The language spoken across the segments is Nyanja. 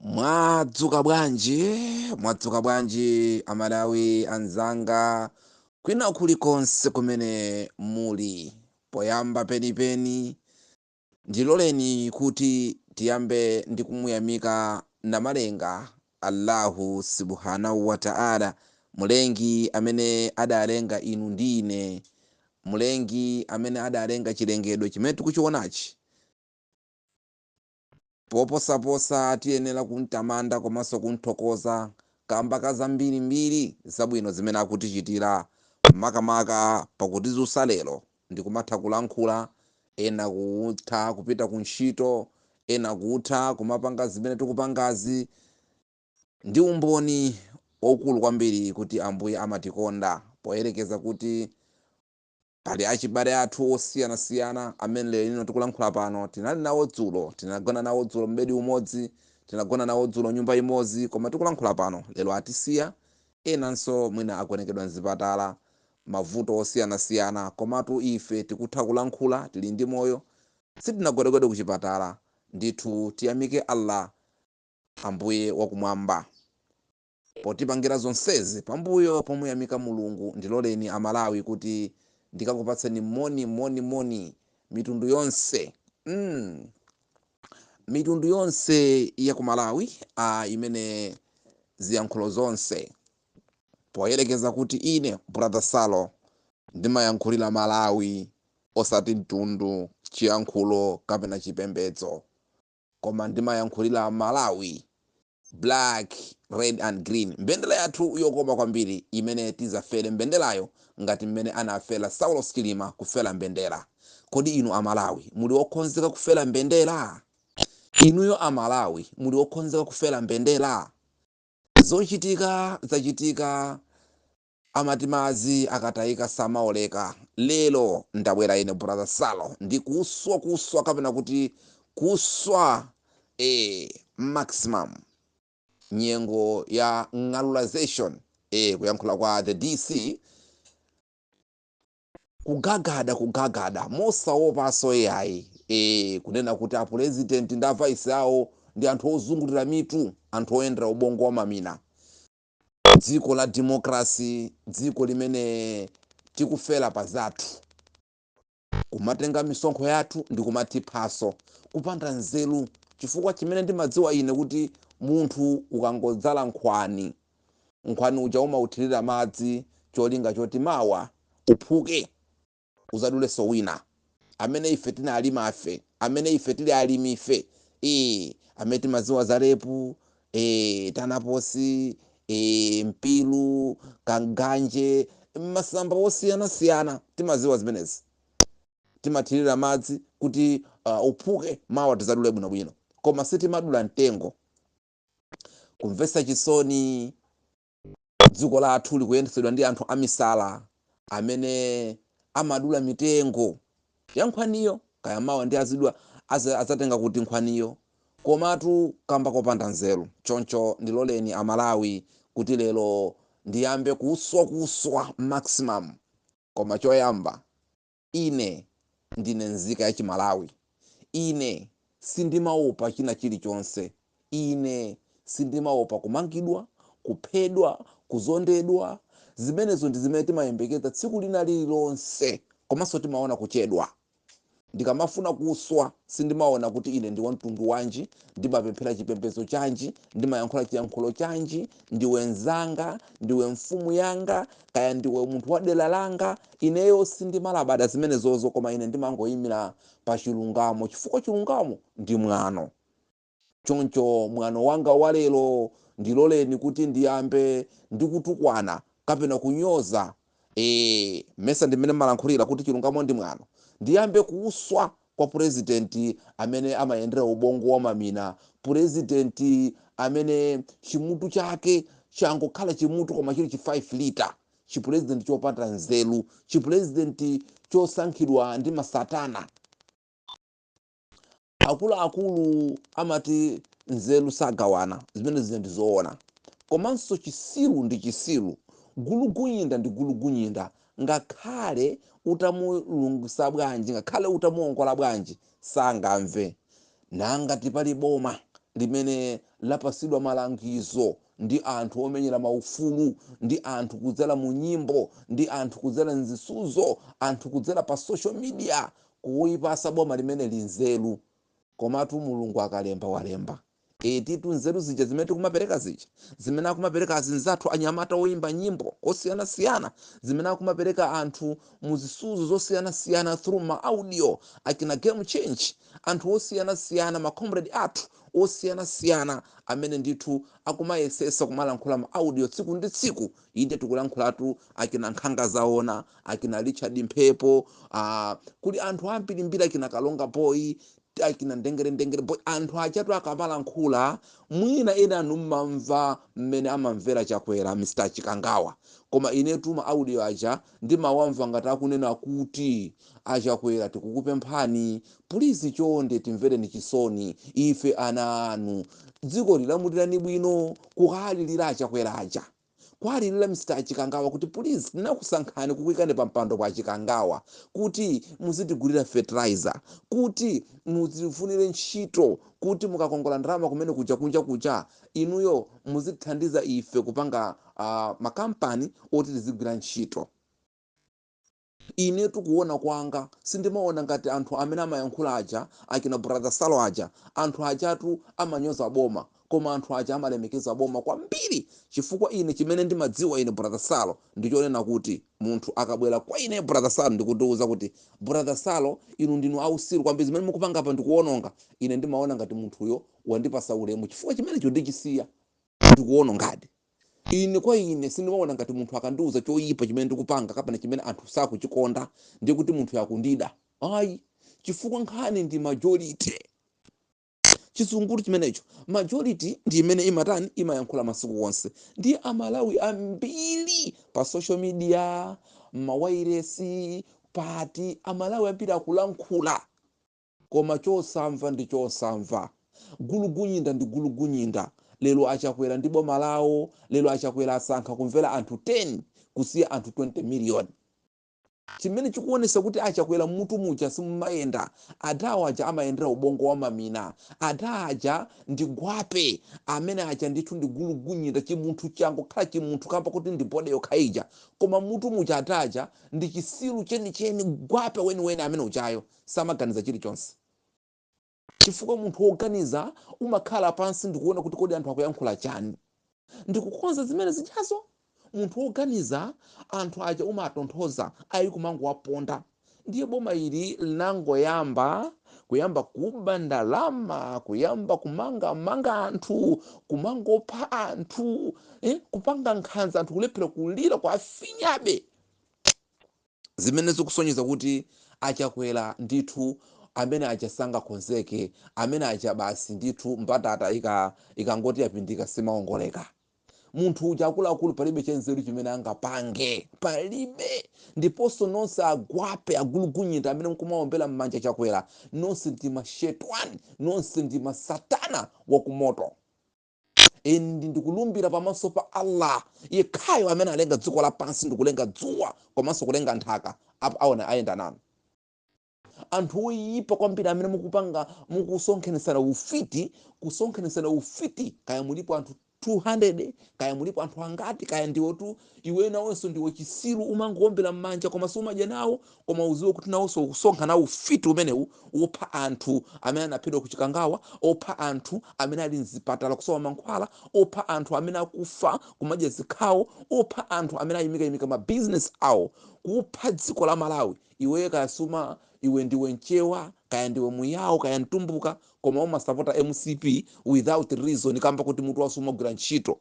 Mwadzuka bwanji amalawi anzanga kwina kulikonse kumene muli. Poyamba penipeni ndiloleni kuti tiyambe ndi kumuyamika namalenga Allahu subhanahu wa ta'ala, mulengi amene adalenga inu ndi ine, mulengi amene adalenga chilengedwe chimene tikuchionachi. Poposaposa tiyenera kumtamanda komanso kunthokoza kamba ka zambirimbiri zabwino zimene akutichitira, makamaka pakutidzusa lero ndi kumatha kulankhula, ena kutha kupita ku ntchito, ena kutha kumapanga zimene tikupangazi, ndi umboni waukulu kwambiri kuti Ambuye amatikonda, poyerekeza kuti pali achibale athu osiyanasiyana amene lero lino tikulankhula pano tinali nawo dzulo, tinagona nawo dzulo mbedi umodzi, tinagona nawo dzulo nyumba imodzi, koma tikulankhula pano lero atisiya. Enanso mwina akuonekedwa mzipatala, mavuto osiyanasiyana, komatu ife tikutha kulankhula, tili ndi moyo, sitinagwedegwede kuchipatala. Ndithu tiyamike Allah, Ambuye wakumwamba, potipangira zonsezi. Pambuyo pomuyamika Mulungu, ndiloleni amalawi kuti ndikakupatseni moni mitundu yonse mitundu yonse ya ku Malawi imene ziyankhulo zonse, poyerekeza kuti ine Brother Salo ndimayankhulira Malawi osati mtundu, chiyankhulo kapena chipembedzo, koma ndimayankhulira Malawi, black, red and green, mbendera yathu yokoma kwambiri imene tizafere mbenderayo ngati mmene anafera Saulos Chilima kufera mbendera. Kodi inu amalawi muli okonzeka kufera mbendera? Inuyo amalawi muli okonzeka kufera mbendera? Zochitika zachitika, amatimazi akatayika samaoleka. Lero ndabwera ine Brother Salo ndi kuswa kapena kuti kuswa maximum nyengo ya ng'alulization, kuyankhula kwa the DC, kugagada mosaopaso yayi, kunena kuti apresident ndi avaisi awo ndi anthu ozungulira mitu, anthu oyendera ubongo wa mamina. Dziko la democracy, dziko limene tikufera pa zathu, kumatenga misonkho yathu ndi kumatiphaso kupanda nzeru, chifukwa chimene ndimadziwa ine kuti munthu ukangodzala nkhwani uja umauthirira madzi, cholinga choti mawa uphuke uzadulenso wina. Amene ife tinalima afe, amene ife tili alimi ife, amene timadziwa za Lepu, Tanaposi, Mpilu, Kanganje, masamba osiyanasiyana, timadziwa zimenezi. Timathirira madzi kuti uphuke mawa tizadule bwinobwino, koma sitimadula mtengo. Kumvetsa chisoni, dziko lathu likuyendesedwa ndi anthu amisala amene amadula mitengo ya nkhwaniyo, kaya mawa ndi azidwa azatenga kuti nkhwaniyo, komatu kamba kopanda nzeru. Choncho ndiloleni amalawi kuti lero ndiyambe kuswa maximum, koma choyamba ine ndine nzika ya Chimalawi. Ine sindimaopa china chilichonse. Ine sindimaopa kumangidwa, kuphedwa, kuzondedwa. Zimenezo ndi zimene timayembekeza tsiku lina lililonse, komanso timaona kuchedwa. Ndikamafuna kuswa sindimaona kuti ine ndi wamtundu wanji, ndimapemphera chipembedzo chanji, ndimayankhula chiyankhulo chanji, ndiwe nzanga, ndiwe mfumu yanga, kaya ndiwe munthu wa dera langa. Ineyo sindimalabada zimenezozo, koma ine ndimangoyimira pa chilungamo, chifukwa chilungamo ndi mwano. Choncho mwano wanga walero ndiloleni kuti ndiyambe ndikutukwana kapena kunyoza mesa ndimene malankhulira kuti chilungamo ndi mwano. Ndiyambe kuswa kwa president amene amayendera ubongo wa mamina, president amene chimutu chake changokhala chimutu koma chili chi 5 lita, chipresident chopanda nzeru, chipresident chosankhidwa ndi masatana. Akuluakulu amati nzeru sagawana, zimene zine ndizoona, komanso chisiru ndi chisiru, gulugunyinda ndi gulugunyinda. Ngakhale utamulungisa bwanji, ngakhale utamuongola bwanji, sangamve. Nanga tipali boma limene lapasidwa malangizo ndi anthu omenyera maufulu, ndi anthu kudzera mu nyimbo, ndi anthu kudzera nzisuzo, anthu kudzera pa social media, kuipasa boma limene linzeru. Komatu mulungu akalemba walemba. Titu nzeru zija zimene tikumapereka zija, zimene akumapereka azinzathu anyamata oimba nyimbo osiyanasiyana, zimene akumapereka anthu muzisuzo zosiyanasiyana through ma audio, akina game change, anthu osiyanasiyana, ma comrade athu osiyanasiyana amene ndithu akumayesesa kumalankhula ma audio tsiku ndi tsiku. Inde tikulankhulatu akina Nkhanga Zaona, akina Richard Mphepo, kuli anthu ambirimbiri, akina Kalonga Boy, akina ndengere boy, anthu achatu akamalankhula mwina ena anu mmamva mmene amamvera Chakwera Mr. Chikangawa, koma inetu ma audio aja ndimawamva ngati akunena kuti Achakwera tikukupemphani please chonde timvereni chisoni ife ana anu, dziko lilamulirani bwino, kukalilira Achakwera aja, kwalilira Mr. Chikangawa kuti please ndinakusankhani kukuyikani pa mpando pa Chikangawa kuti muzitigulira fertilizer, kuti muzifunire ntchito, kuti mukakongola ndalama kumene kunja inuyo muzithandiza ife kupanga makampani oti tizigwira ntchito. Ine tikuona kwanga sindimaona ngati anthu amene amayankhula aja akina brother Salo aja, anthu ajatu amanyoza boma, koma anthu aja amalemekeza boma kwambiri, chifukwa ine chimene ndimadziwa ine brother Salo ndichonena kuti munthu akabwera kwa ine brother Salo ndikudiuza kuti brother Salo inu ndinu ausiru kwambiri, zimene mukupanga apa ndikuononga, ine ndimaona ngati munthuyo wandipasa ulemu, chifukwa chimenecho ndichisiya ndikuonongadi. Ine kwa ine sindimaona ngati munthu akandiuza choyipa chimene ndikupanga kapena chimene anthu sakuchikonda ndi kuti munthu yakundida. Ayi, chifukwa nkhani ndi majority. Chizungulu chimenecho majority ndi imene imatani imayankhula masiku onse. Ndi Amalawi ambiri pa social media, mawairesi, pati Amalawi ambiri akulankhula, koma chosamva ndi chosamva, gulugunyinda ndi gulugunyinda. Lelo Achakwera ndi boma lawo, lelo Achakwera asankha kumvera anthu 10 kusiya anthu 20 million. Chimene chikuonesa kuti Achakwera mutu muja simumayenda, adawo aja amayendera ubongo wa mamina, adaja ndi gwape, amene aja ndithu ndi gulugunyinda, chimunthu changu khala chimunthu kamba kuti ndi bode yokhaija, koma mutu muja adaja ndi chisiru chenicheni, gwape weniweni amene uchayo samaganiza chilichonse. Chifukwa munthu woganiza umakhala pansi ndikuona kuti kodi anthu akuyankhula chani, ndikukonza zimene zijazo. Munthu woganiza anthu aja umatonthoza ayi kumango waponda. Ndiye boma ili linangoyamba kuba ndalama, kuyamba kumanga anthu, kumangopha anthu, kupanga nkhanza anthu kulephera kulira kwa afinyabe. Zimene zikusonyeza kuti Achakwera ndithu amene aja sangakonzeke, amene aja basi ndithu mbatata ikangoti yapindika simaongoleka. Munthu uja akuluakulu palibe chenzeru chimene angapange, palibe. Ndiponso nonse agwape agulugunyinda amene mkumaombera m'manja Chakwera, nonse ndi mashetani, nonse ndi masatana wakumoto. Ndi ndikulumbira pamaso pa Allah yekhayo amene alenga dziko lapansi, ndikulenga dzuwa komanso kulenga nthaka, apo aona ayenda nanu. Anthu oyipa kwambiri amene mukupanga mukusonkhanitsana ufiti, kaya mulipo anthu 200, kaya mulipo anthu angati, kaya ndiwotu iwe nawonso ndiwo chisiru umangowombera m'manja koma sumadya nawo, koma uziwe kuti nawonso ukusonkhana ufiti umenewu wopha anthu amene anaphedwa ku Chikangawa, opha anthu amene ali mzipatala kusowa mankhwala, opha anthu amene akufa kumadya zikhawo, opha anthu amene ayimikayimika ma business awo, kupha dziko la Malawi. Iwe kaya suma, iwe ndiwe mchewa, kaya ndiwe muyawo, kaya mtumbuka, koma umasapota MCP without reason, kamba kuti mutu wasumagwira ntchito.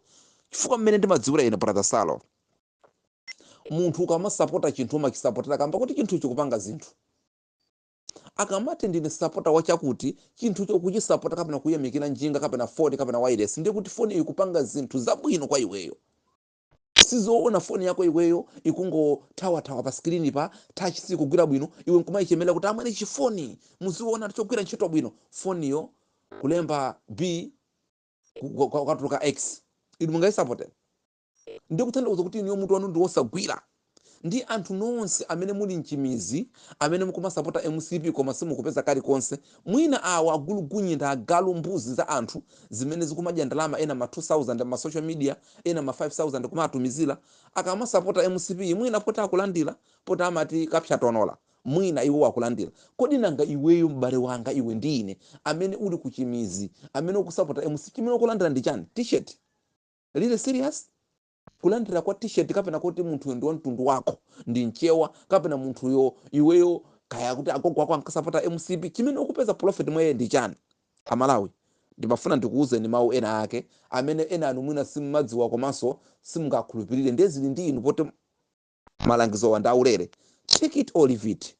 Chifukwa mmene ndimadziwira ine brother Salo, munthu ukamasapota chinthu umakisapotera kamba kuti chinthu chikupanga zinthu. Akamati ndine sapota wachakuti, chinthu chokuchisapota kapena kuyamikira njinga kapena phone kapena wireless, ndiye kuti phone ikupanga zinthu zabwino kwa iweyo. Sizoona phone yako iweyo ikungothawa pa screen pa touch sikugwira bwino, iwe nkumayichemera kuti amwene chifoni muziona chogwira ntchito bwino, phone yo kulemba B kwatuluka X, inu mungayisapota. Ndiye kutanthauza kuti niyo mutu wanu ndi wosagwira. ndi anthu nonse amene muli mchimizi amene mukumasapota MCP koma simukupeza kalikonse mwina awa agulugunyinda agalu mbuzi za anthu zimene zikumadya ndalama ena ma 2000 ma social media ena ma 5000 kumatumizira akamasapota MCP mwina pota akulandira pota amati kapchatonola mwina iwo akulandira. Kodi nanga iweyo m'bale wanga iwe ndine amene uli kuchimizi amene ukusapota MCP chimene ukulandira ndi chani? T-shirt? Really serious? Kulandira kwa t-shirt kapena kuti munthu ndi mtundu wako ndi nchewa kapena munthu yo iweyo kaya kuti agogo wako ankasapota MCP chimene ukupeza profit mweye ndi chani? Amalawi ndimafuna ndikuuzeni mawu ena ake amene ena anu mwina simmadziwa komanso simungakhulupirire ndezili ndi inu poti malangizo wanda aulere. Take it or leave it.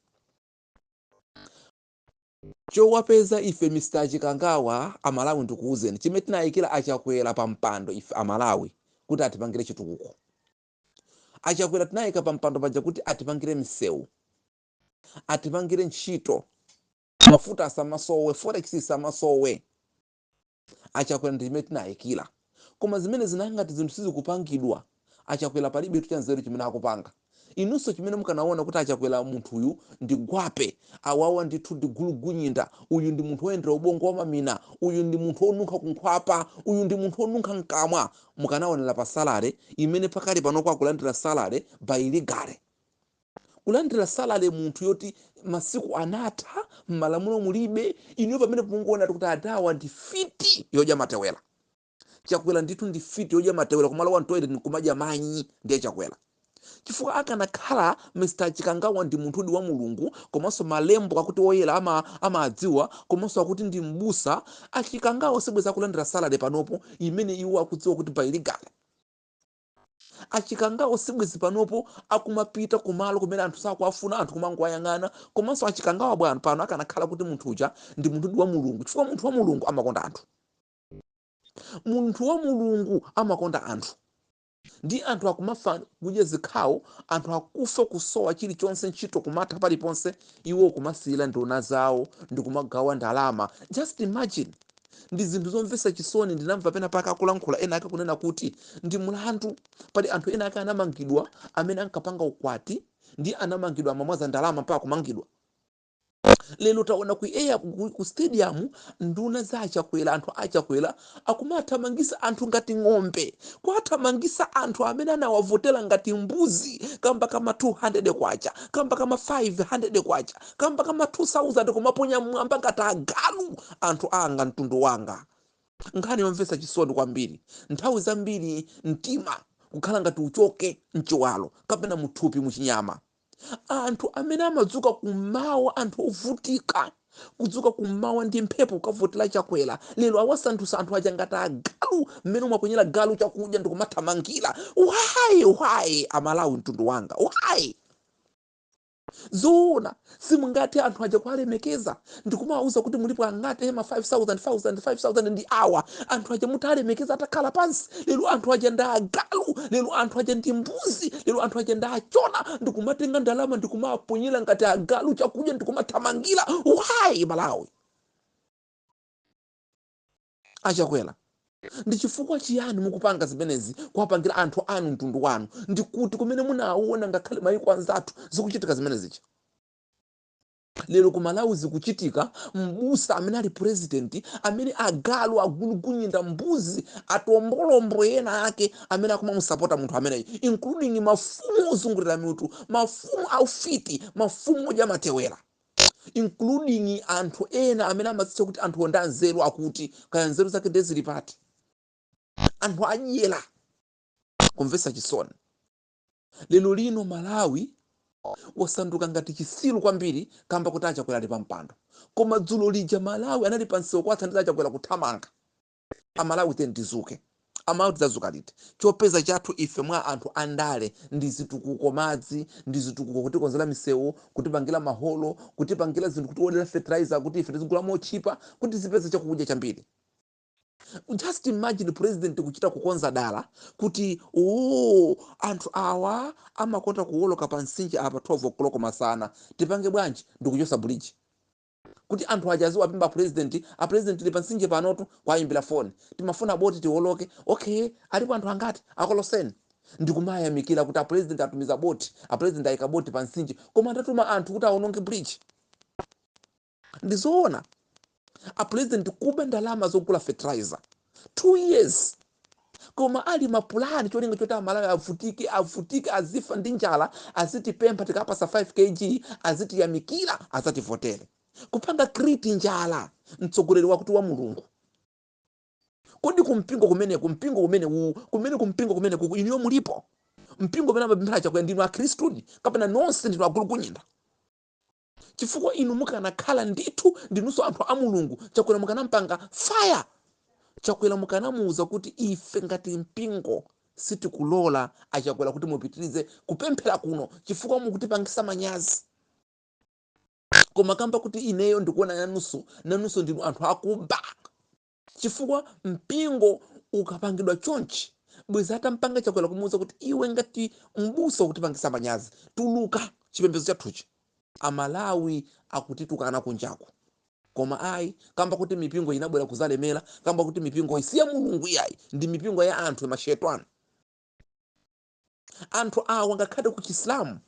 Chowapeza ife Mr. Chikangawa Amalawi ndikuuzeni chimene tinayikira achakwera pa mpando ife Amalawi kuti atipangire chitukuko. Achakwera tinayika pa mpando paja kuti atipangire misewu, atipangire ntchito, mafuta asamasowe, forex isamasowe. Achakwera ndi chimene tinayikira. Koma zimene zinangati zinthu sizikupangidwa achakwera palibe tuchanzeru chimene akupanga. Inunso chimene mukanaona kuti achakwera munthu uyu ndi gwape awawa ndithu ndi gulugunyinda uyu ndi munthu oyendera ubongo wa mamina uyu ndi munthu onunkha kunkhwapa uyu ndi munthu onunkha mkamwa mukanaonera pa salary imene pakali pano kwa kulandira salary by legal. Kulandira salary munthu yoti masiku anatha m'malamulo mulibe iniyo pamene mungoona kuti adawa ndi fiti yodya matewera. Chakwera ndithu ndi fiti yodya matewera kumalo wa toilet nkumadya manyi ndiye chakwera. Chifukwa akanakhala Mr. Chikangawa ndi munthu wa Mulungu komanso malembo akuti oyera amadziwa komanso akuti ndi mbusa Achikangawa sibweza kulandira salary panopo imene iwo akudziwa kuti by legal. Achikangawa sibwezi panopo akumapita kumalo kumene anthu sakuafuna anthu kumangwayang'ana komanso Achikangawa bwana pano akanakhala kuti munthu uja ndi munthu wa Mulungu chifukwa munthu wa Mulungu amakonda anthu. Munthu wa Mulungu amakonda anthu. Ndi anthu akumafa kudya zikhawo anthu akufa kusowa chilichonse ntchito kumatha paliponse iwo kumasiyira ndona zawo ndi kumagawa ndalama. Just imagine ndi zinthu zomvetsa chisoni. Ndinamva pena paka akulankhula ena ake kunena kuti ndi mulandu pali anthu ena ake anamangidwa amene ankapanga ukwati ndi anamangidwa amamwaza ndalama mpaka kumangidwa. Lelo taona ku stadium nduna za achakwera anthu achakwera akumathamangisa anthu ngati ng'ombe kwathamangisa anthu amene anawavotera ngati mbuzi kamba kama 200 kwacha kamba kama 500 kwacha kamba kama 2000 kumaponya mwamba ngati agalu anthu anga mtundu wanga. Nkhani yomvetsa chisoni kwambiri. Nthawi zambiri mtima kukhala ngati uchoke mchiwalo kapena muthupi muchinyama. Anthu amene amadzuka kumawa anthu ovutika kudzuka kumawa ndi mphepo ukavotera chakwera lero awasanthusa anthu aja ngati agalu mmene umaponyera galu chakudya ndikumathamangira. Why Amalawi mtundu wanga why? Zoona simungati anthu aja kwalemekeza ndikumawuza kuti mulipo angati ma 5000 ndi awa anthu aja mutalemekeza atakhala pansi. Lero anthu aja ndi agalu lero anthu aja ndi mbuzi lero anthu aja ndi achona ndikumatenga ndalama ndikumaponyera ngati agalu chakudya ndikumathamangira. Why Malawi? Achakwera ndi chifukwa chiyani mukupanga zimenezi kuwapangira anthu anu mtundu wanu? Ndikuti kumene munaona ngakhale mayiko anzathu zikuchitika zimenezichi. Lero ku Malawi zikuchitika mbusa amene ali president amene agalu agulugunyinda mbuzi atombolombo ena ake amene akumamusapota munthu ameneyo including mafumu ozungulira mitu mafumu aufiti mafumu odya matewera including anthu ena amene amadziwa kuti anthu onda nzeru akuti kaya nzeru zake ndezili pati. Anthu anyela kumvetsa chisoni. Lero lino Malawi wasanduka ngati chisilu kwambiri kamba kuti achakwera ali pampando. Koma dzulo lija Malawi anali pansewu kwathandiza achakwera kuthamanga. Amalawi tendizuke. Amalawi tidzazuka liti. Chopeza chathu ife mwa anthu andale ndi zitukuko madzi ndi zitukuko kuti konzera misewu kutipangira maholo kutipangira zinthu kuti odera fertilizer kuti ife tizigula mochipa kuti zipeze chakudya chambiri. Just imagine president kuchita kukonza dala kuti anthu awa amakonda kuwoloka pa mtsinje apa 12 o'clock masana tipange bwanji ndikuchosa bridge kuti anthu ajaziwa pimba president a president li pa mtsinje panotu kwayimbira phone timafuna boti tiwoloke. Okay alipo anthu angati akoloseni ndikumayamikira kuti apresident atumiza boti, apresident ayika boti pa mtsinje, koma atatuma anthu kuti aononge bridge. Ndizoona apresident kuba ndalama zogula fertilizer 2 years, koma ali mapulani cholinga choti Amalawi avutike azifa ndi njala, azitipempha tikapasa 5 kg, azitiyamikira, azativotera kupanga kriti njala. Mtsogoleri wakuti wa Mulungu. Kodi kumpingo kumene iniyo mulipo? Mpingo umene amapemphera chakwera ndinu akhristu kapena nonse ndinu agulukunyinda? Chifukwa inu mukanakhala ndithu ndinunso anthu a Mulungu, chakwera mukanampanga fire, chakwera mukanamuuza kuti ife ngati mpingo sitikulola achakwera kuti mupitirize kupemphera kuno chifukwa mukutipangisa manyazi. Koma kamba kuti ineyo ndikuona nanunso ndinu anthu akuba. Chifukwa mpingo ukapangidwa chonchi, bweza atampanga chakwera kumuuza kuti iwe ngati mbuso kutipangisa manyazi, tuluka chipembedzo chathuchi. Amalawi akutitukana kunjaku. Koma ayi, kamba kuti mipingo inabwera kuzalemera, kamba kuti mipingo isiya Mulungu iyayi, ndi mipingo ya anthu amashetani. Anthu awa ngakhale ku Chiislamu,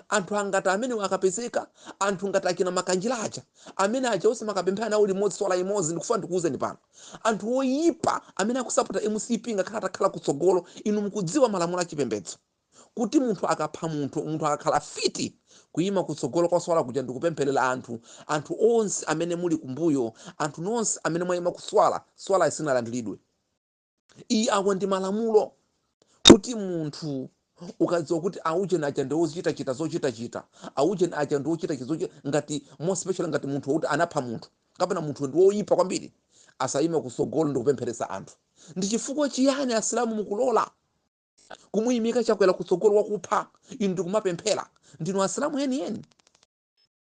anthu angati amene akapezeka, anthu ngati akina makanjilacha, amene aja ose makapemphera nawo limodzi swala imodzi, ndikufa ndikuuzeni pano. Anthu oyipa amene akusapota MCP ngakhale atakhala kutsogolo, inu mukudziwa malamulo a chipembedzo. Kuti munthu akapha munthu akakhala fiti kuyima kutsogolo kwa swala kuja ndikupempherera anthu onse amene muli kumbuyo, anthu nonse amene mwayima swala isinalandiridwe. Awa ndi malamulo kuti munthu ukadziwa kuti aujeni aja ndi ozichita zochita, aujeni aja ndi ochita zochita, ngati more special ngati munthu wokuti anapha munthu kapena munthu ndi woyipa kwambiri, asayime kutsogolo ndikupempheresa anthu. Ndi chifukwa chiyani Asilamu mukulola kumuyimika chakwera kutsogolo wakupha? Inu ndikumapemphera, ndinu Asilamu yeniyeni?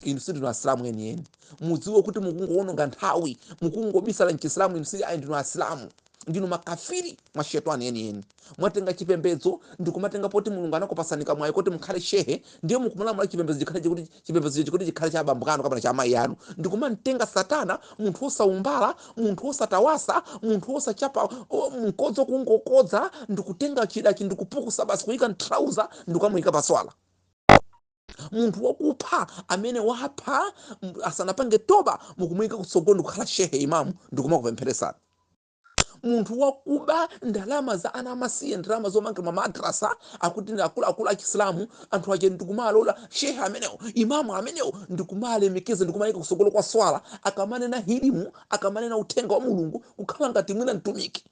Inu sindinu Asilamu yeniyeni. Mudziwe kuti mukungoononga nthawi, mukungobisala mchisilamu, inu si ndinu Asilamu, ndinu makafiri mashetani yeniyeni. Mwatenga chipembedzo ndikumatenga poti Mulungu anakupasanika mwayi kuti mukhale shehe, ndiye mukumulamula chipembedzo chikuti chikhale cha abambo anu kapena cha amayi anu. Ndikumatenga Satana, munthu osaumbala, munthu osatawasa, munthu osachapa mkodzo kungokodza, ndikutenga chidachi ndikupukusa basi kuyika ntrauza ndikamuyika paswala. Munthu wakupha amene wapha asanapange toba, mukumuyika kutsogolo ndikukhala shehe imamu ndikumakupempheresana. Munthu wakuba ndalama za ana amasiye, ndalama zomanga mamadrasa akuti akulu a Chiislamu, anthu aje ndikumalola shehe amenewo, imamu amenewo ndikumalemekeza, ndikumayika kutsogolo kwa swala, akamanena hilimu, akamanena uthenga wa Mulungu, kukhala ngati mwina mtumiki.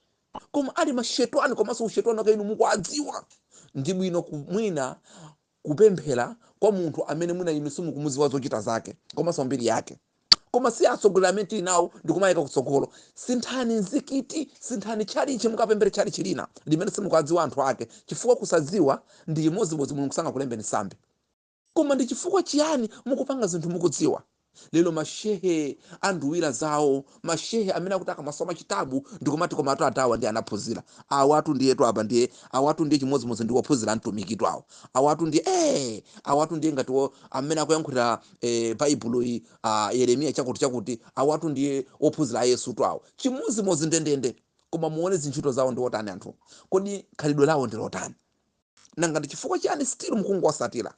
Koma ali mashetani, komanso ushetani wake inu mukuwadziwa. Ndi bwino mwina kupemphera kwa munthu amene mwina inu simukumudziwa zochita zake komanso mbiri yake. Koma si atsogoleri nawo ndikumayika kutsogolo. Sinthani nzikiti, sinthani chalichi mukapemphere chalichi lina limene simukuwadziwa anthu ake, chifukwa kusadziwa ndi chimodzimodzi Mulungu sangakulembeni nsambi. Koma ndi chifukwa chiyani mukupanga zinthu mukudziwa? Lero mashehe anduwira zawo, mashehe amene akuti akamasoma chitabu ndikumati koma atawa ndi anaphunzira. Awatu ndiyetu apa ndiye, awatu ndiye chimodzimodzi ndi wophunzira mtumiki awo. Awatu ndiye ngati amene akuyankhulira Baibulo Yeremiya chakuti, awatu ndiye wophunzira Yesu awo. Chimodzimodzi ndendende, koma muone zintchito zawo ndi otani anthu. Kodi khalidwe lawo ndi lotani? Nanga ndi chifukwa chiyani still mukungosatira?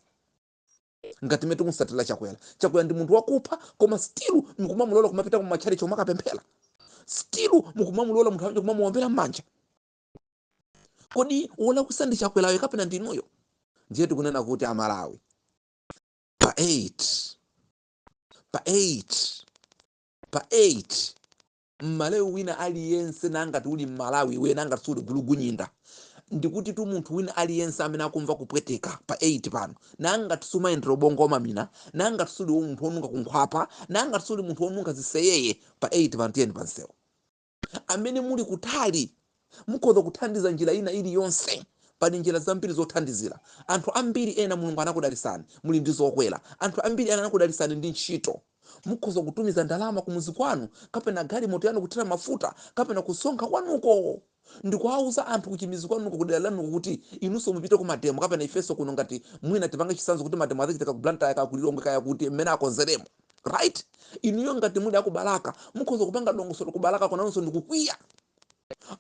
Ngati metu musatira chakwera ndi munthu wakupha, koma still mukumamulola kumapita ku machalichi omakapemphera. Still mukumamulola munthu amene kumamuombera m'manja. Kodi wola kusandi chakwerayo kapena ndinuyo? Ndiye tikunena kuti Amalawi pa 8 Mmalawi wina aliyense nangati uli Mmalawi we nangati suli gulugunyinda, ndikuti tu munthu wina aliyense amene akumva kupweteka pa 8 pano, nanga tisumayendera ubongo mamina, nanga tisuli munthu onunga kunkhwapa, nanga tisuli munthu onunga ziseyeye, pa 8 pano tiyeni pansewo. Amene muli kutali mukhoza kuthandiza njira ina iliyonse, pali njira zambiri zothandizira. Anthu ambiri ena Mulungu anakudalisani muli ndi zokwera, anthu ambiri ena anakudalisani ndi ntchito. Mukhoza kutumiza ndalama kumuzi kwanu, kapena galimoto yanu kuthira mafuta, kapena kusonkha kwanuko. Ndikuwauza anthu kuchimizi kwanuko kudera lanuko kuti inunso mupite ku mademo, kapena ifenso kuno ngati mwina tipanga chisanzo kuti mademo azichitika ku Blantyre akakulilongwe kaya kuti mmene akonzeremo. Right? Inuyo ngati muli akubalaka mukhoza kupanga dongosolo kubalaka konanso ndikukwiya.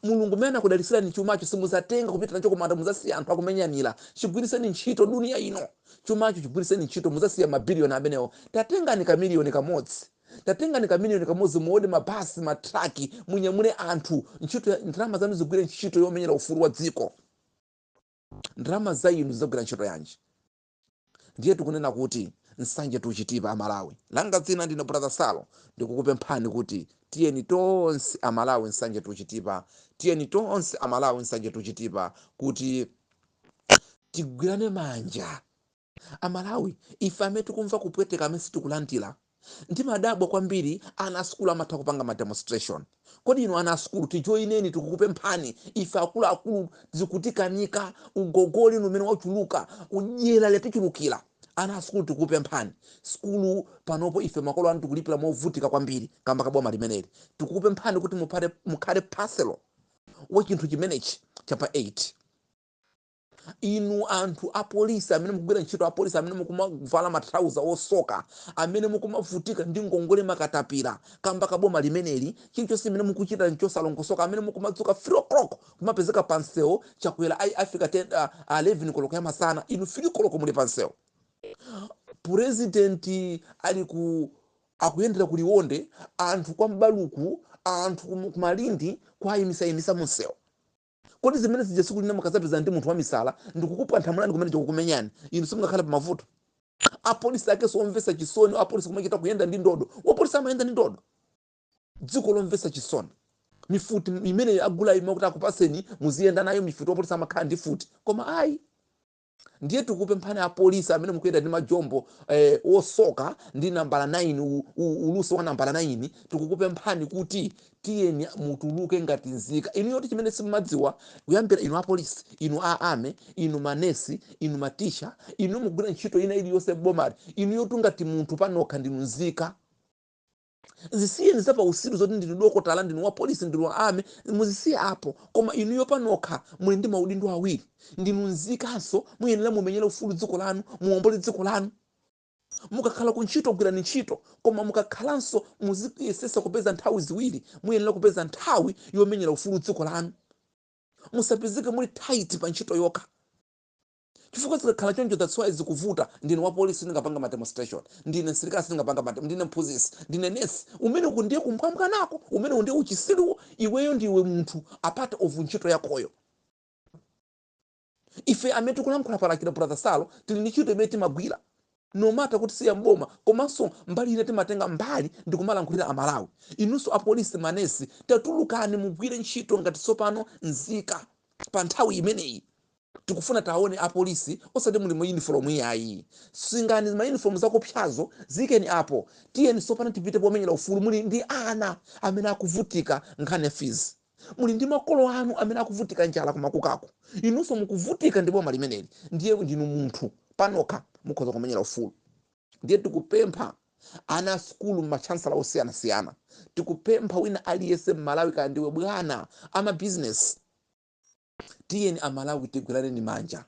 mulungu mene akudalisirani chumacho simuzatenga kupita nacho kumanda muzasiya anthu akumenyanira. Chigwiriseni ntchito dunia ino, chumacho chigwiriseni ntchito, muzasiya mabiliyoni amenewo. Tatengani kamiliyoni kamodzi, tatengani kamiliyoni kamodzi, muone mabasi matraki, munyamule anthu, ntchito ndalama zanu zigwire ntchito yomenyera ufulu wa dziko. Ndalama za inu zigwira ntchito yanji? Ndiye tikunena kuti nsanje tuchitipa Amalawi. Langa dzina ndine Brother Salo, ndikukupemphani kuti tiyeni tonse Amalawi nsanje tuchitipa, tiyeni tonse Amalawi nsanje tuchitipa, kuti tigwirane manja. Amalawi ife amene tikumva kupweteka amene sitikulandira. Ndimadabwa kwambiri ana asukulu amatha kupanga ma demonstration. Kodi inu ana asukulu tijoineni, tikukupemphani. Ife akulu zikutikanika, ugogoli numene wachuluka, udyera letichulukira. Ana asukulu tikukupemphani. Sukulu panopo ife makolo anu tikulipira movutika kwambiri kamba kaboma limeneli. Tikukupemphani kuti mukhale parcel wa chinthu chimenechi chapa 8. Inu anthu apolisi amene mukugwira ntchito, apolisi amene mukumavala matrauza osoka, amene mukumavutika ndi ngongole makatapira kamba kaboma limeneli, chilichonse imene mukuchita nchosalongosoka, amene mukumadzuka 3 o'clock kumapezeka pansewo chakwera Africa 11 koloko ya masana, inu 3 koloko muli pansewo. President akuyendera kuliwonde, anthu kwa Mbaluku, anthu kumalindi kwayimisa munsewo. Kodi zimene zija siku lina mukazapeza ndi munthu wa misala ndikukupwa nthamulani kumene chikukumenyani, inu simungakhala pa mavuto. Apolisi ake somvesa chisoni, apolisi kumachita kuyenda ndi ndodo, wapolisi amayenda ndi ndodo. Dziko lomvesa chisoni. Mifuti imene agula kuti akupaseni muziyenda nayo, mifuti wapolisi amakhala ndi futi. Koma ayi, ndiye tikupemphani apolisi amene mukuyenda ndi majombo osoka ndi nambala 9, uluso wa nambala 9, tikukupemphani kuti tiyeni mutuluke ngati nzika. Inu yoti chimene simumadziwa, kuyambira inu apolisi, inu aame, inu manesi, inu matisha, inu mugwira ntchito ina iliyonse bomari, inu yoti ngati munthu panokha ndinu nzika. Zisiyeni zapa usiru zoti ndinu dokotala, ndinu wa polisi, ndinu wa ame, muzisiye apo. Koma inu yopanokha muli ndi maudindo awiri, ndinu nzikanso, muyenera mumenyera ufulu dziko lanu, muombole dziko lanu. Mukakhala kuntchito gwirani ntchito, koma mukakhalanso muziyesesa kupeza nthawi ziwiri, muyenera kupeza nthawi yomenyera ufulu dziko lanu. Musapezeke muli tight pa ntchito yokha. Chifukwa zikakhala choncho, that's why zikuvuta. Ndine wa polisi sindingapanga ma demonstration, ndine msilikali sindingapanga ndine mphunzitsi, ndine nesi. Umene kundiye kumphambuka nako, umene undiye uchisiru, iweyo ndiwe munthu apart of ntchito yakoyo. Ife amene tikulankhula palakira Brother Salo, tili ndi ntchito imene timagwira. No matter kuti siya mboma, komanso mbali ine timatenga mbali ndi kumalankhulira Amalawi. Inunso apolisi, manesi, tatulukani mugwire ntchito ngati tsopano nzika pa nthawi imeneyi. Tikufuna taone apolisi osati muli mu uniform yayi. Singani ma uniform zakopyazo zikeni apo. Tiyeni tsopano tipite pomenyera ufulu. Muli ndi ana amene akuvutika nkhani ya fees, muli ndi makolo anu amene akuvutika njala kumakukako, inunso mukuvutika ndi boma limeneli. Ndiye ndinu munthu panokha mukhoza kumenyera ufulu. Ndiye tikupempha ana skulu machancellor osiyanasiyana, tikupempha wina aliyese Malawi ka ndiwe bwana ama business, tiyeni Amalawi tigwirane ni manja.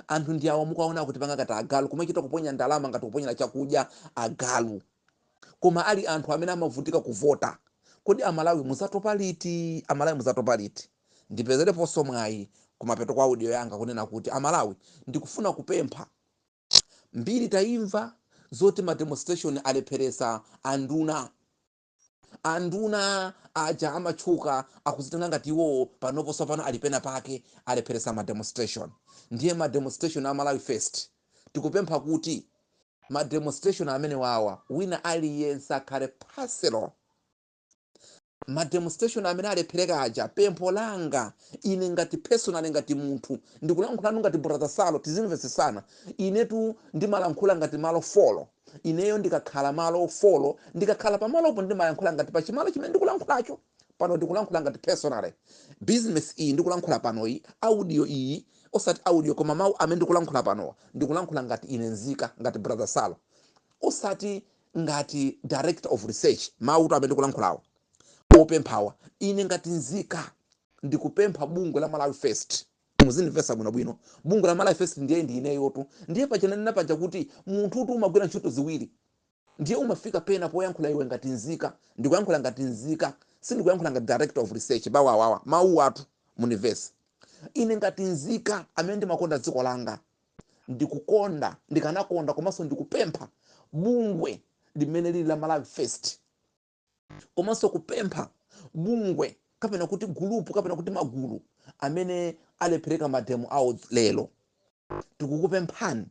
Anthu ndi awo mukaona kuti panga kata agalu kumachita kuponya ndalama ngati kuponya chakudya agalu, koma ali anthu amene amavutika kuvota. Kodi Amalawi muzatopa liti? Amalawi muzatopa liti? Ndipezerepo somwayi kumapeto kwa audio yanga kunena kuti Amalawi ndikufuna kupempha mbiri taimva zoti ma demonstration alepheresa anduna aja amachuka akuzitenga ngati iwo panopo sopano alipena pake alepheresa ma demonstration. Ndiye ma demonstration Amalawi first tikupempha kuti ma demonstration amene wawa wina aliyense akhale parcel. Ma demonstration amene alephereka aja, pempho langa ine ngati personal, ngati munthu ndikulankhula ngati Brother Salo, tizimvesesana. Inetu ndimalankhula ngati malo folo, ineyo ndikakhala malo folo, ndikakhala pa malopo ndimalankhula ngati pa chimalo chimene ndikulankhulacho. Pano ndikulankhula ngati personal business iyi ndikulankhula pano, iyi audio iyi osati audio koma mawu amene ndikulankhula pano ndikulankhula ngati ine nzika, ngati Brother Salo, osati ngati director of research. Mawu amene ndikulankhulawa opemphawa ine ngati nzika ndikupempha bungwe la Malawi First. Muzinivesa bwino bungwe la Malawi First ndiye ndi ineyotu. Ndiye pachanena paja kuti munthu uti umagwira ntchito ziwiri, ndiye umafika pena poyankhula iwe ngati nzika. Ndikuyankhula ngati nzika, sindikuyankhula ngati director of research bawawawa mawu athu muniverse. Ine ngati nzika amene ndimakonda dziko langa, ndikukonda ndikanakonda komanso ndikupempha bungwe limene lili la Malawi First, komanso kupempha bungwe kapena kuti gulupu kapena kuti magulu amene alephera mademo awo lero, tikukupemphani.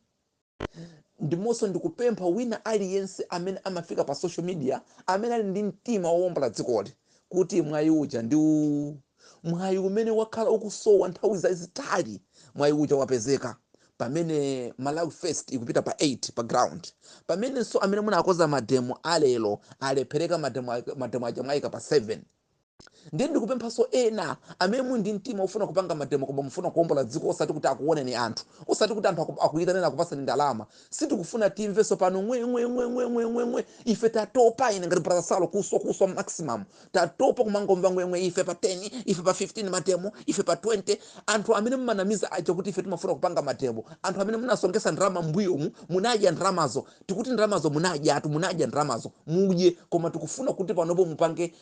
Ndimonso ndikupempha wina aliyense amene amafika pa social media amene ali ndi mtima wowombola dzikoli kuti mwayi uja ndi mwayi umene wakhala ukusowa nthawi zazitali, mwayi uja wapezeka pamene Malawi First ikupita pa 8 pa ground, pamenenso amene munakoza mademo alelo alephereka mademo aja mwayika pa 7. Ndiye ndikupemphaso ena amene muli ndi mtima ufuna kupanga mademo koma mufuna kuwombola dziko, osati kuti akuoneni anthu, osati kuti anthu akuyitanena kupasani ndalama. Sitikufuna timveso pano mwe ife tatopa. Ine ngati brother Salo kuswa maximum tatopa kumangomva mwe ife pa 10, ife pa 15 mademo, ife pa 20. Anthu amene mmanamiza aja kuti ife timafuna kupanga mademo, anthu amene munasongesa ndalama mbuyo munadya ndalamazo, tikuti ndalamazo munadya ndalamazo mudye, koma tikufuna kuti panopo mupange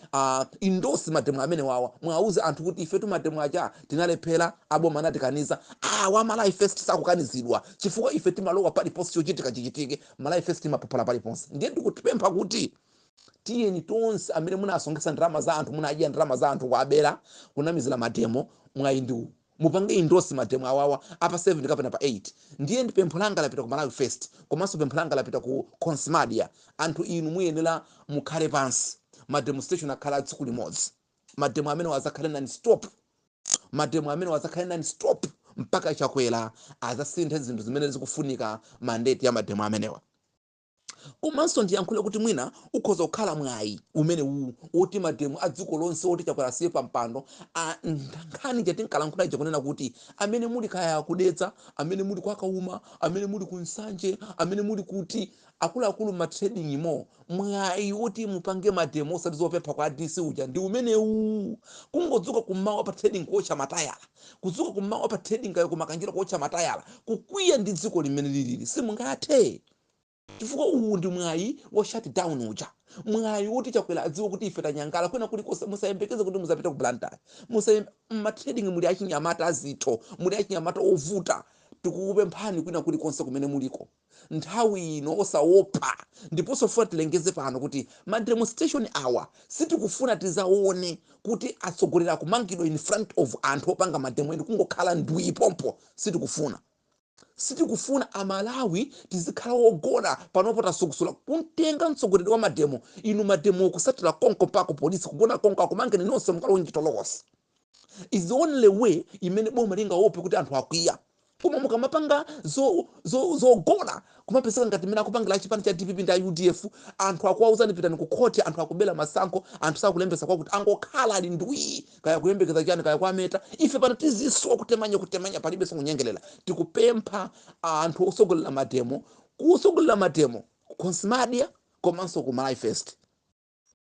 endorse mademo amene wawa, mwauze anthu kuti ife mademo aja tinalephera, aboma anatikaniza. Wa Malawi First sakukanizidwa chifukwa ife timalowa paliponse chochitika chichitike, Malawi First timapapala paliponse. Ndiye ndikupempha kuti tiyeni tonse amene munasongesa ndalama za anthu, munadya ndalama za anthu kuabera kunamizira mademo, mwayi ndiwu mupange endorse mademo awawa apa 7 kapena pa 8. Ndiye ndi pempho langa lapita ku Malawi First, komanso pempho langa lapita ku Consmadia. Anthu inu muyenera mukhale pansi, mademonstration akhala tsiku limodzi, mademo amene wazakhale non stop, mademo amene wazakhale non stop mpaka chakwera azasinthe zinthu zimene zikufunika mandate ya mademo amenewa. Komanso ndiyankhule kuti mwina ukhoza kukhala mwayi umene woti mademo a dziko lonse woti chakwera siye pa mpando, nkhani chatinkalankhula ija kunena kuti amene muli kaya kudetsa, amene muli kwa Kauma, amene muli ku Nsanje, amene muli kuti akuluakulu ma trading mo, mwayi woti mupange mademo osati zopempha kwa DC uja ndi umene kungodzuka kummawa pa trading kocha matayala, kudzuka kummawa pa trading kayo kumakanjira kocha matayala, kukwiya ndi dziko limene lilili simungathe. Chifukwa ndi mwayi wo shut down uja, mwayi woti chakwera adziwe kuti ife tanyangala kwena kulikonse. Musayembekeze kuti muzapita ku Blantyre, trading muli achinyamata azitho, muli achinyamata ovuta. Tikukupemphani kwina kulikonse kumene muliko nthawi ino osaopa. Ndiponso funa tilengeze pano kuti ma demonstration awa sitikufuna tizaone kuti atsogolera kumangidwa in front of anthu opanga mademo eni kungokhala ndwi pompo. Sitikufuna Amalawi tizikhala wogona panopo tasukusula kuntenga mtsogoleri wa mademo. Inu mademo kusatira konko pako polisi kugona konko akumangeni nonse mukalo njitolokosi. Is the only way imene boma lingaope kuti anthu akwiya. Koma mukamapanga zogona kumapeseka ngati mena akupangira chipani cha DPP ndi UDF, anthu akuwauzani pitani ku court, anthu akubela masankho, anthu sakulembesa kwa kuti angokhala ali ndwi kaya kuyembekeza chani kaya kwameta. Ife pano tiziswa kutemanya palibe songunyengelela. Tikupempha anthu osogolera mademo, kusogolera mademo Consmadia komanso ku Malawi First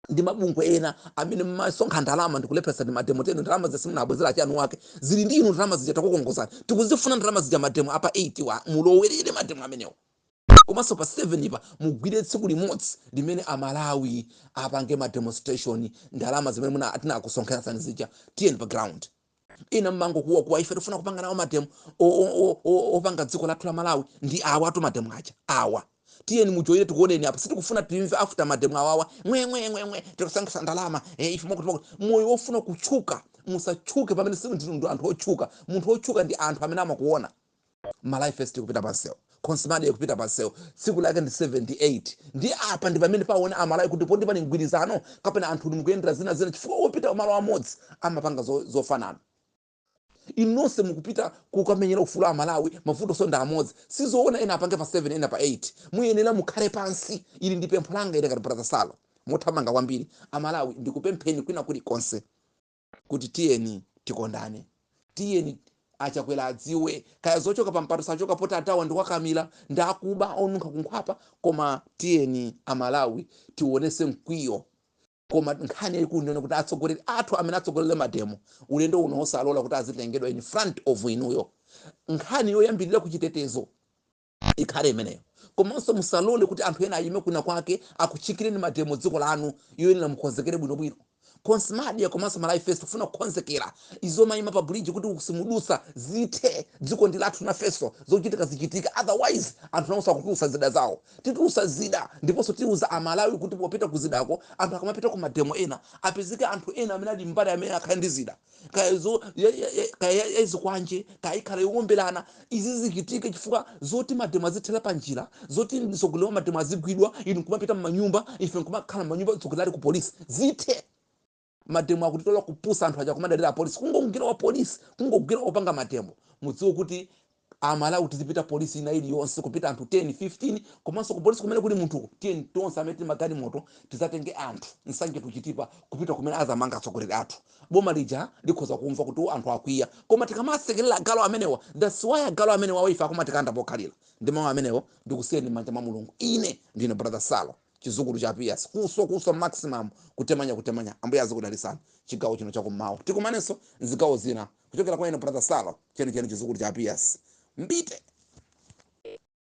ndi mabungwe ena amene masonkha ndalama ndikulephesa ndi mademo tenu. Ndalama zesimunabwezera chanu wake zili ndi inu, ndalama zija takukongozani. Tikuzifuna ndalama zija mademo apa 8 wa mulowerere mademo amenewo. Komanso pa 7 ipa mugwire tsiku limodzi limene Amalawi apange ma demonstration, ndalama zimene muna atina kusonkhana sani zija tiyeni pa ground. Ina mmango kuwa ife tifuna kupanga nawo mademo opanga dziko lathu la Malawi ndi awa atu mademo aja awa. Tiyeni mujoyire tikuoneni apa, sitikufuna timve after mademo awawa mwe tikusankha ndalama ife moko moyo wofuna kuchuka. Musachuke pamene ndi anthu ochuka. Munthu ochuka ndi anthu amene amakuona. Malawi First kupita pansewo, Consmadia kupita pansewo, tsiku lake ndi 78. Ndi apa ndi pamene paona Amalawi kuti poti pani mgwirizano kapena anthu mukuyendera zina chifukwa wopita malo amodzi amapanga zofanana. Inonse mukupita kukamenyera ufulu wa Malawi, mavuto sonda amodzi. Sizoona ena apange pa 7 ena pa 8. Muyenera mukhale pansi. Ili ndi pempho langa ine ngati brother Salo mothamanga kwambiri. Amalawi ndikupempheni kwina kulikonse kuti tiyeni tikondane, tiyeni achakwera adziwe kaya zochoka pa mpando sachoka poti atawa ndikwakamira ndakuba onunkha kunkhwapa, koma tiyeni Amalawi tionese mkwiyo. Koma nkhani ikunena kuti atsogoleri athu amene atsogolera mademo ulendo uno osalola kuti azitengedwa in front of inuyo. Nkhani yoyambirira kuchitetezo ikhale imeneyo. Komanso musalole kuti anthu ena ayime kuna kwake akuchikireni mademo dziko lanu, yoyenera mukonzekere bwinobwino. Consmadia komanso Malawi Fest kufuna kukonzekera izomayima pa bridge kuti kusimudusa zithe dziko ndi lathu nafeso zochitika zichitika, otherwise anthu nawonso akutiusa zida zawo titiusa zida ndiponso tiuza amalawi kuti popita kuzidako anthu akamapita ku mademo ena apezeke anthu ena amene ali mbali amene akhale ndi zida kaya izikwanje kayikhala yowombelana izi zichitika chifukwa zoti mademo azithera pa njira zoti mtsogoleri wa mademo azigwidwa inu nkumapita m'manyumba ife nkumakhala m'manyumba mtsogoleri ku polisi zithe mademo akutitola kupusa anthu aja kumadalira polisi kungogwira wa polisi kungogwira opanga mademo mudziwe kuti amalawi tizipita polisi ina iliyonse kupita anthu 10 15 komanso ku polisi kumene kuli munthu 10 tonse amene tili magani moto tizatenge anthu nsanje tuchitipa kupita kumene azamanga atsogoleri athu boma lija likhoza kumva kuti anthu akwiya koma tikamasekerera agalo amenewa that's why agalo amenewa waifa akumatikanda pokhalira ndi mawu amenewo ndikusiyeni m'manja mwa mulungu. Ine ndine brother Salo chizukulu cha Pius kuso maximum kutemanya ambuye azikudalisani chigawo chino chakummawa tikumanenso nzigawo zina kuchokera kwa ine brother Salo cheni chizukulu cha Pius mbite.